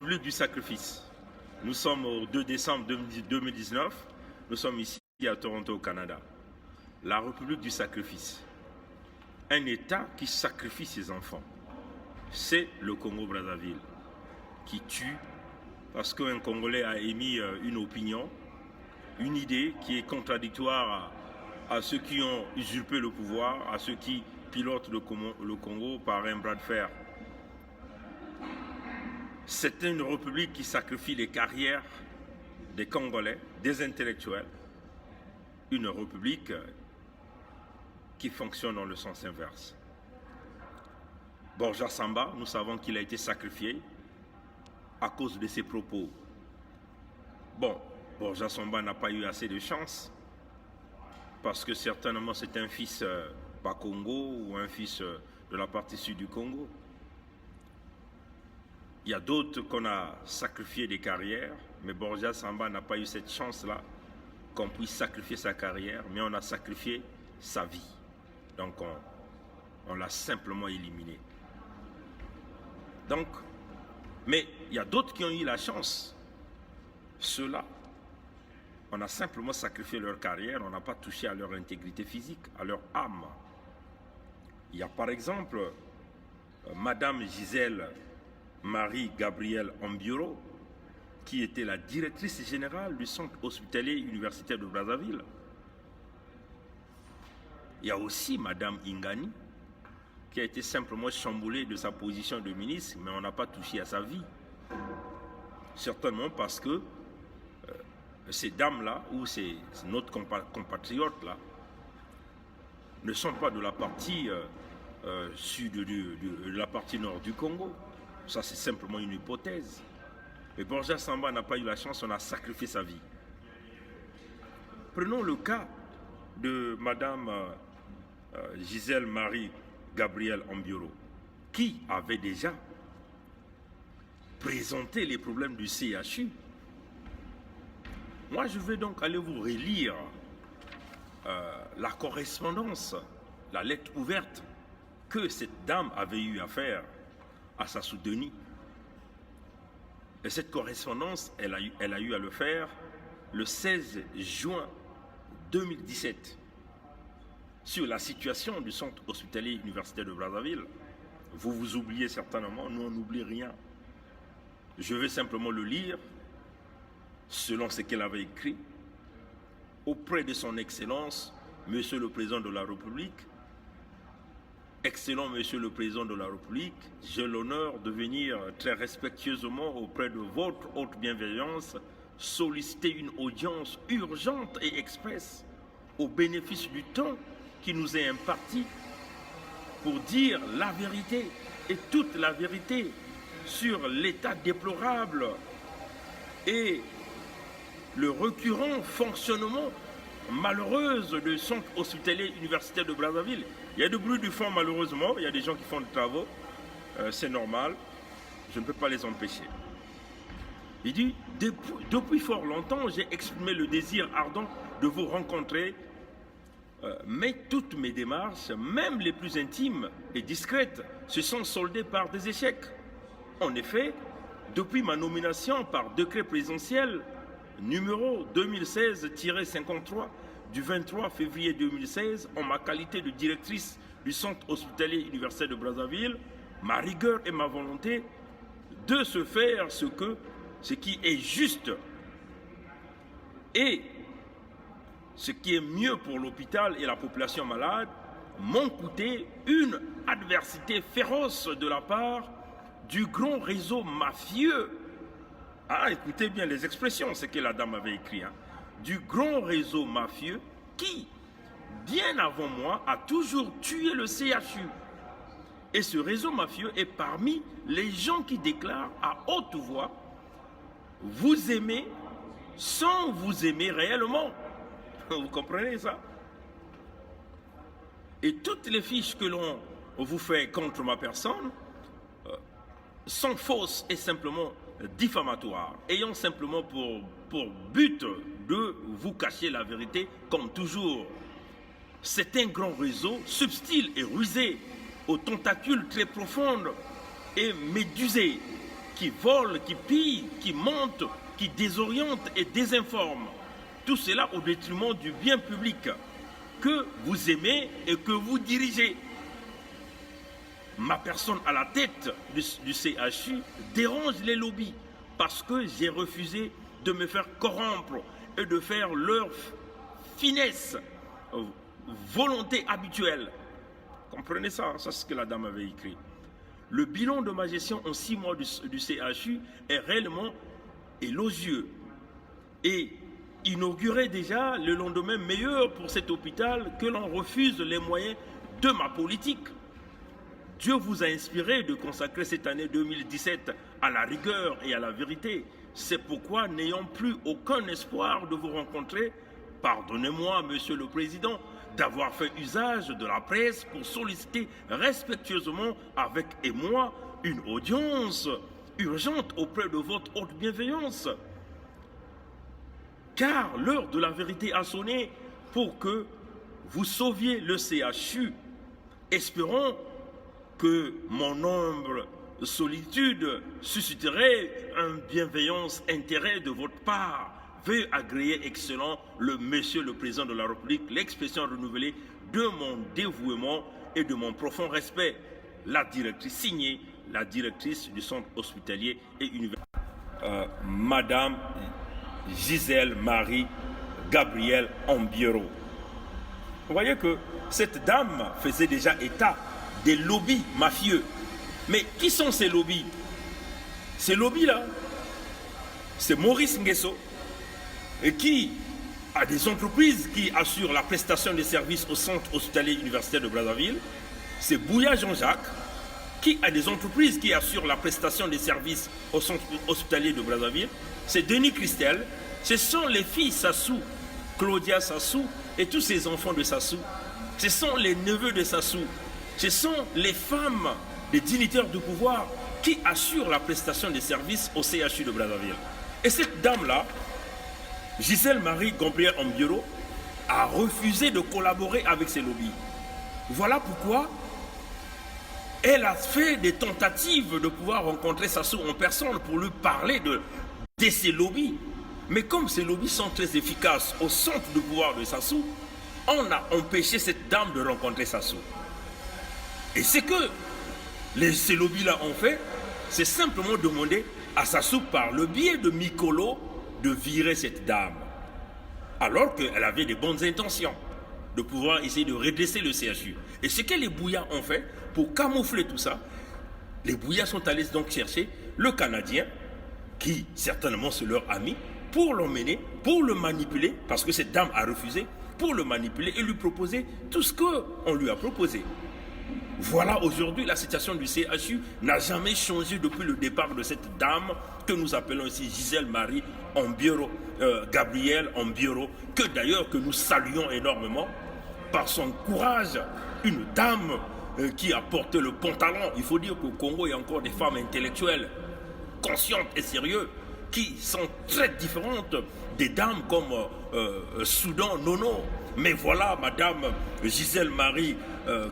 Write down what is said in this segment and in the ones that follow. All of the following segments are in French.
République du sacrifice. Nous sommes au 2 décembre 2019. Nous sommes ici à Toronto, au Canada. La République du sacrifice. Un État qui sacrifie ses enfants. C'est le Congo-Brazzaville qui tue parce qu'un Congolais a émis une opinion, une idée qui est contradictoire à ceux qui ont usurpé le pouvoir, à ceux qui pilotent le Congo par un bras de fer. C'est une république qui sacrifie les carrières des Congolais, des intellectuels. Une république qui fonctionne dans le sens inverse. Borja Samba, nous savons qu'il a été sacrifié à cause de ses propos. Bon, Borja Samba n'a pas eu assez de chance parce que certainement c'est un fils pas Congo ou un fils de la partie sud du Congo. Il y a d'autres qu'on a sacrifié des carrières, mais Borja Samba n'a pas eu cette chance-là qu'on puisse sacrifier sa carrière, mais on a sacrifié sa vie. Donc on l'a simplement éliminé. Donc, mais il y a d'autres qui ont eu la chance. Ceux-là, on a simplement sacrifié leur carrière, on n'a pas touché à leur intégrité physique, à leur âme. Il y a par exemple Madame Gisèle Marie-Gabrielle Ambioro, qui était la directrice générale du centre hospitalier universitaire de Brazzaville. Il y a aussi Madame Ingani, qui a été simplement chamboulée de sa position de ministre, mais on n'a pas touché à sa vie. Certainement parce que ces dames-là, ou notre compatriotes-là, ne sont pas de la partie sud de la partie nord du Congo. Ça, c'est simplement une hypothèse. Mais Borja Samba n'a pas eu la chance, on a sacrifié sa vie. Prenons le cas de Madame Gisèle Marie-Gabrielle Ambioro, qui avait déjà présenté les problèmes du CHU. Moi, je vais donc aller vous relire la correspondance, la lettre ouverte que cette dame avait eu à faire à sa soutenue. Et cette correspondance, elle a eu à le faire le 16 juin 2017 sur la situation du centre hospitalier universitaire de Brazzaville. Vous vous oubliez certainement, nous on n'oublie rien. Je vais simplement le lire selon ce qu'elle avait écrit auprès de son Excellence, Monsieur le Président de la République. Excellent Monsieur le Président de la République, j'ai l'honneur de venir très respectueusement auprès de votre haute bienveillance solliciter une audience urgente et expresse au bénéfice du temps qui nous est imparti pour dire la vérité et toute la vérité sur l'état déplorable et le récurrent fonctionnement malheureuse du centre hospitalier universitaire de Brazzaville. Il y a du bruit du fond malheureusement, il y a des gens qui font des travaux, c'est normal, je ne peux pas les empêcher. Il dit, depuis fort longtemps, j'ai exprimé le désir ardent de vous rencontrer, mais toutes mes démarches, même les plus intimes et discrètes, se sont soldées par des échecs. En effet, depuis ma nomination par décret présidentiel numéro 2016-53 du 23 février 2016, en ma qualité de directrice du centre hospitalier universitaire de Brazzaville, ma rigueur et ma volonté de se faire ce qui est juste et ce qui est mieux pour l'hôpital et la population malade m'ont coûté une adversité féroce de la part du grand réseau mafieux. Ah, écoutez bien les expressions, c'est que la dame avait écrit, hein, du grand réseau mafieux qui, bien avant moi, a toujours tué le CHU. Et ce réseau mafieux est parmi les gens qui déclarent à haute voix « Vous aimez sans vous aimer réellement ». Vous comprenez ça? Et toutes les fiches que l'on vous fait contre ma personne sont fausses et simplement diffamatoires, ayant simplement pour but de vous cacher la vérité comme toujours. C'est un grand réseau subtil et rusé, aux tentacules très profondes et médusées, qui volent, qui pillent, qui mentent, qui désorientent et désinforment. Tout cela au détriment du bien public que vous aimez et que vous dirigez. Ma personne à la tête du CHU dérange les lobbies parce que j'ai refusé de me faire corrompre et de faire leur finesse, volonté habituelle. Comprenez ça, ça c'est ce que la dame avait écrit. Le bilan de ma gestion en 6 mois du CHU est réellement élogieux et inaugurait déjà le lendemain meilleur pour cet hôpital que l'on refuse les moyens de ma politique. Dieu vous a inspiré de consacrer cette année 2017 à la rigueur et à la vérité. C'est pourquoi, n'ayant plus aucun espoir de vous rencontrer, pardonnez-moi, Monsieur le Président, d'avoir fait usage de la presse pour solliciter respectueusement avec émoi une audience urgente auprès de votre haute bienveillance. Car l'heure de la vérité a sonné pour que vous sauviez le CHU. Espérons que mon humble solitude susciterait un bienveillant intérêt de votre part. Veuillez agréer, excellent, Monsieur le Président de la République, l'expression renouvelée de mon dévouement et de mon profond respect. La directrice, signée, la directrice du centre hospitalier et universitaire, Madame Gisèle Marie Gabrielle Ambiero. Vous voyez que cette dame faisait déjà état des lobbies mafieux. Mais qui sont ces lobbies? Ces lobbies-là, c'est Maurice Nguesso, et qui a des entreprises qui assurent la prestation des services au centre hospitalier universitaire de Brazzaville. C'est Bouya Jean-Jacques, qui a des entreprises qui assurent la prestation des services au centre hospitalier de Brazzaville. C'est Denis Christel. Ce sont les filles Sassou, Claudia Sassou et tous ces enfants de Sassou. Ce sont les neveux de Sassou. Ce sont les femmes des dignitaires du pouvoir qui assurent la prestation des services au CHU de Brazzaville. Et cette dame-là, Gisèle Marie Gabrielle Ambiero, a refusé de collaborer avec ces lobbies. Voilà pourquoi elle a fait des tentatives de pouvoir rencontrer Sassou en personne pour lui parler de ces lobbies. Mais comme ces lobbies sont très efficaces au centre de pouvoir de Sassou, on a empêché cette dame de rencontrer Sassou. Et ce que ces lobbies-là ont fait, c'est simplement demander à Sassou par le biais de Mikolo de virer cette dame. Alors qu'elle avait des bonnes intentions de pouvoir essayer de redresser le CHU. Et ce que les Bouillas ont fait pour camoufler tout ça, les Bouillas sont allés donc chercher le Canadien, qui certainement c'est leur ami, pour l'emmener, pour le manipuler, parce que cette dame a refusé, pour le manipuler et lui proposer tout ce qu'on lui a proposé. Voilà, aujourd'hui, la situation du CHU n'a jamais changé depuis le départ de cette dame que nous appelons ici Gisèle Marie Ambiero, Gabrielle Ambiero, que d'ailleurs que nous saluons énormément par son courage. Une dame qui a porté le pantalon. Il faut dire qu'au Congo, il y a encore des femmes intellectuelles, conscientes et sérieuses, qui sont très différentes des dames comme Soudan Nono. Mais voilà, Madame Gisèle Marie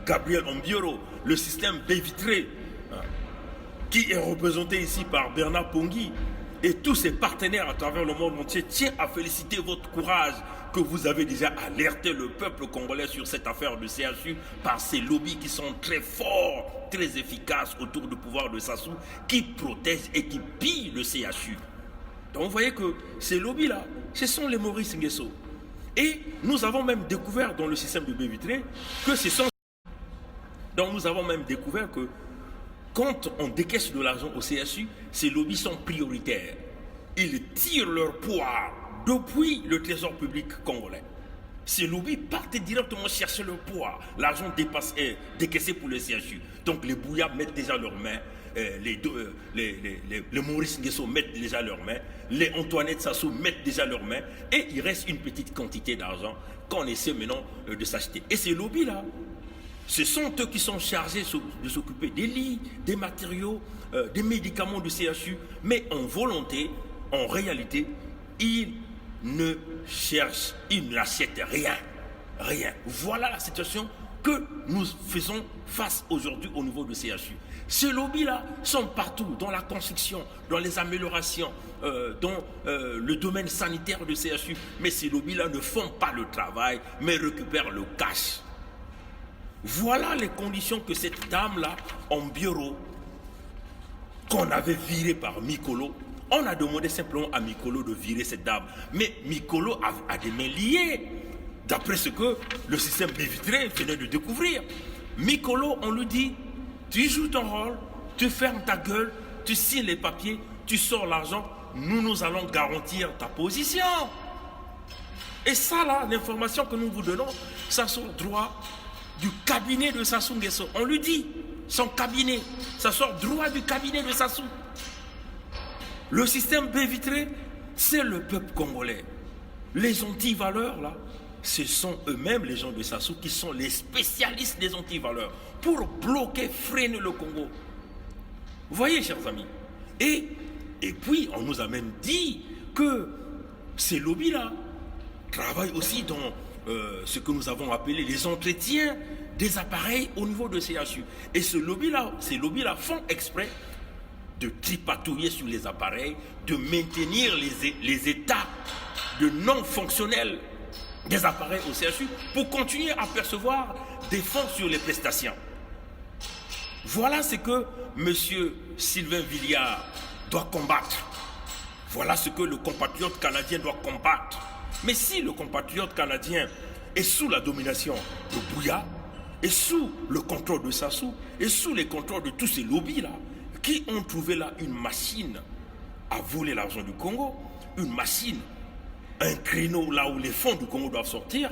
Gabrielle Ambiero, le système Bévitré, qui est représenté ici par Bernard Pongui, et tous ses partenaires à travers le monde entier, tient à féliciter votre courage que vous avez déjà alerté le peuple congolais sur cette affaire de CHU par ces lobbies qui sont très forts, très efficaces autour du pouvoir de Sassou, qui protègent et qui pillent le CHU. Donc vous voyez que ces lobbies-là, ce sont les Maurice Nguesso. Et nous avons même découvert dans le système de Bévitré que ce sont... Donc nous avons même découvert que quand on décaisse de l'argent au CHU, ces lobbies sont prioritaires. Ils tirent leur poids depuis le trésor public congolais. Ces lobbies partent directement chercher leur poids. L'argent est décaissé pour le CHU. Donc les Bouillas mettent déjà leurs mains, les Maurice Nguesso mettent déjà leurs mains, les Antoinette Sassou mettent déjà leurs mains, et il reste une petite quantité d'argent qu'on essaie maintenant de s'acheter. Et ces lobbies-là, ce sont eux qui sont chargés de s'occuper des lits, des matériaux, des médicaments du CHU, mais en volonté, en réalité, ils ne cherchent, ils n'achètent rien. Rien. Voilà la situation que nous faisons face aujourd'hui au niveau du CHU. Ces lobbies-là sont partout, dans la construction, dans les améliorations, dans le domaine sanitaire du CHU. Mais ces lobbies-là ne font pas le travail, mais récupèrent le cash. Voilà les conditions que cette dame-là, en bureau, qu'on avait virée par Mikolo. On a demandé simplement à Mikolo de virer cette dame. Mais Mikolo a des mains liées, d'après ce que le système Bévitré venait de découvrir. Mikolo, on lui dit, tu joues ton rôle, tu fermes ta gueule, tu signes les papiers, tu sors l'argent, nous allons garantir ta position. Et ça là, l'information que nous vous donnons, ça sort droit du cabinet de Sassou Nguesso. On lui dit, son cabinet, ça sort droit du cabinet de Sassou. Le système Bévitré, c'est le peuple congolais. Les antivaleurs là, ce sont eux-mêmes, les gens de Sassou, qui sont les spécialistes des antivaleurs pour bloquer, freiner le Congo. Vous voyez, chers amis. Et puis, on nous a même dit que ces lobbies-là travaillent aussi dans ce que nous avons appelé les entretiens des appareils au niveau de CHU. Et ces lobbies-là font exprès de tripatouiller sur les appareils, de maintenir les états de non-fonctionnels des appareils au CHU pour continuer à percevoir des fonds sur les prestations. Voilà ce que M. Sylvain Villiard doit combattre. Voilà ce que le compatriote canadien doit combattre. Mais si le compatriote canadien est sous la domination de Bouya, et sous le contrôle de Sassou, et sous les contrôles de tous ces lobbies-là, qui ont trouvé là une machine à voler l'argent du Congo, une machine, un créneau là où les fonds du Congo doivent sortir,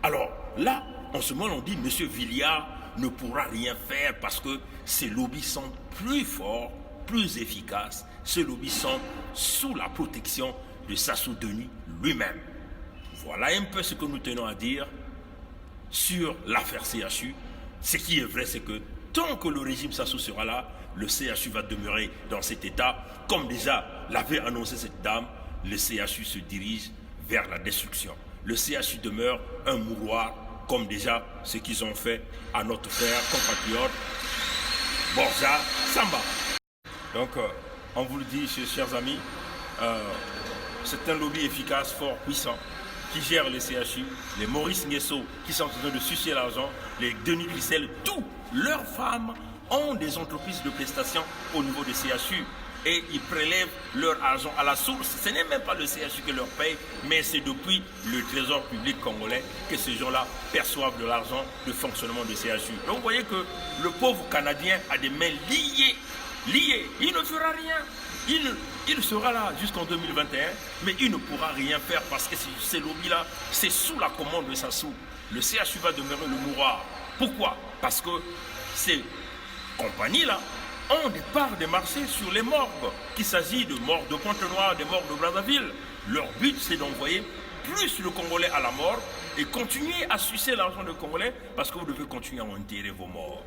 alors là, en ce moment, on dit M. Villiard ne pourra rien faire parce que ces lobbies sont plus forts, plus efficaces. Ces lobbies sont sous la protection de Sassou Denis lui-même. Voilà un peu ce que nous tenons à dire sur l'affaire CHU. Ce qui est vrai, c'est que tant que le régime Sassou sera là, le CHU va demeurer dans cet état. Comme déjà l'avait annoncé cette dame, le CHU se dirige vers la destruction. Le CHU demeure un mouroir, comme déjà ce qu'ils ont fait à notre frère compatriote Borja Samba. Donc, on vous le dit, chers amis, c'est un lobby efficace, fort, puissant, qui gère les CHU, les Maurice Nguesso qui sont en train de sucer l'argent, les Denis Grissel, tous leurs femmes ont des entreprises de prestations au niveau des CHU et ils prélèvent leur argent à la source. Ce n'est même pas le CHU qui leur paye, mais c'est depuis le trésor public congolais que ces gens-là perçoivent de l'argent de fonctionnement des CHU. Donc vous voyez que le pauvre Canadien a des mains liées. Il ne fera rien. Il sera là jusqu'en 2021, mais il ne pourra rien faire parce que ces lobbies-là, c'est sous la commande de Sassou. Le CHU va demeurer le mouroir. Pourquoi? Parce que ces compagnies-là ont des parts de marché sur les morgues, qu'il s'agit de morgues de Pointe-Noire, des morgues de Brazzaville. Leur but, c'est d'envoyer plus le Congolais à la mort et continuer à sucer l'argent des Congolais parce que vous devez continuer à enterrer vos morts.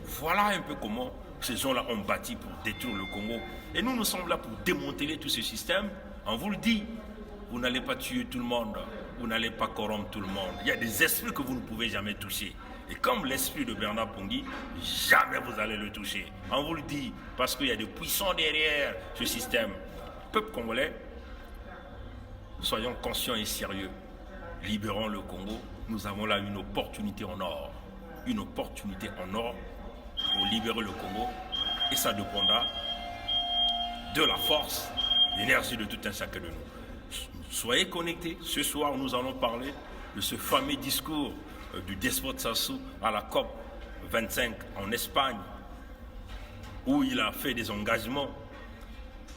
Voilà un peu comment ces gens-là ont bâti pour détruire le Congo. Et nous sommes là pour démanteler tout ce système. On vous le dit, vous n'allez pas tuer tout le monde, vous n'allez pas corrompre tout le monde. Il y a des esprits que vous ne pouvez jamais toucher. Et comme l'esprit de Bernard Pongui, jamais vous allez le toucher. On vous le dit, parce qu'il y a des puissants derrière ce système. Peuple congolais, soyons conscients et sérieux. Libérons le Congo. Nous avons là une opportunité en or. Une opportunité en or pour libérer le Congo. Et ça dépendra de la force, l'énergie de tout un chacun de nous. Soyez connectés. Ce soir, nous allons parler de ce fameux discours du despote Sassou à la COP 25 en Espagne, où il a fait des engagements,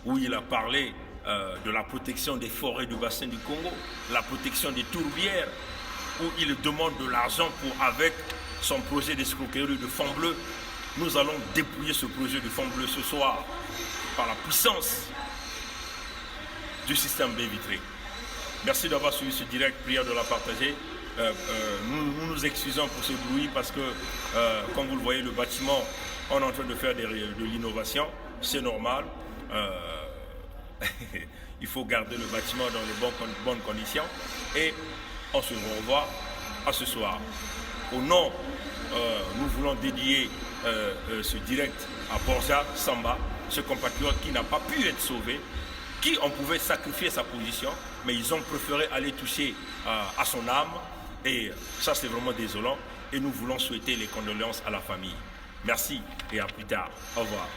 où il a parlé de la protection des forêts du bassin du Congo, la protection des tourbières, où il demande de l'argent pour, avec son projet d'escroquerie de fonds bleus. Nous allons dépouiller ce projet de fonds bleus ce soir par la puissance du système Bévitré. Merci d'avoir suivi ce direct, prière de la partager. Nous nous excusons pour ce bruit parce que, comme vous le voyez, le bâtiment, on est en train de faire de l'innovation, c'est normal. Il faut garder le bâtiment dans les bonnes conditions et on se revoit à ce soir. Au nom, nous voulons dédier ce direct à Borja Samba, ce compatriote qui n'a pas pu être sauvé, qui on pouvait sacrifier sa position, mais ils ont préféré aller toucher à son âme. Et ça, c'est vraiment désolant. Et nous voulons souhaiter les condoléances à la famille. Merci et à plus tard. Au revoir.